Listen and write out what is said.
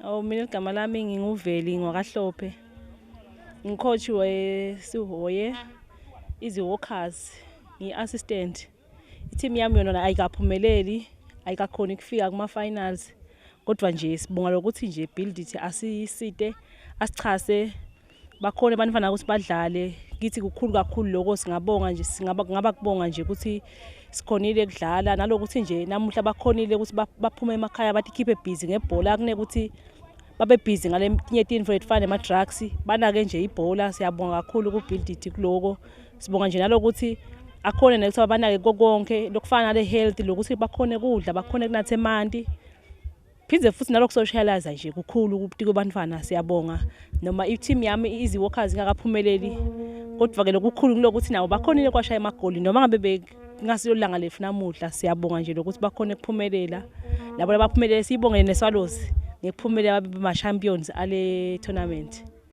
Mina igama lami nginguveli ngwakaHlophe. Ngicoach weSihoye Easy Walkers, ngi-assistant. I-team yami yona ayikaphumeleli, ayikakhoni ukufika kuma-finals. Kodwa nje sibonga lokuthi nje build it asisite asichase bakhona abantwana ukuthi badlale. Kithi kukhulu kakhulu lokho singabonga nje ngaba kubonga nje ukuthi sikhonile kudlala nalokuthi nje namuhla bakhonile ukuthi baphume emakhaya bathi keep busy ngebhola kuneke ukuthi babe busy ngalenye into efana nema-drugs banake nje ibhola. Siyabonga kakhulu ku-build it kuloko. Sibonga nje nalokuthi akhona nekuthi abanake konke lokufana nale health lokuthi bakhone kudla bakhone kunathe emanti. Phindze futhi nalokho socialize nje kukhulu ukuthi kubantwana. Siyabonga noma i-team yami Easy Walkers ingakaphumeleli kodwa ke lokukhulu kulokuthi nabo bakhonile kwashaya amagoli noma ngabe ngasilo langa lethu namuhla. Siyabonga nje lokuthi bakhone ukuphumelela labo abaphumelele. Sibonge neSwallows ngekuphumelela babe ma-champions ale tournament.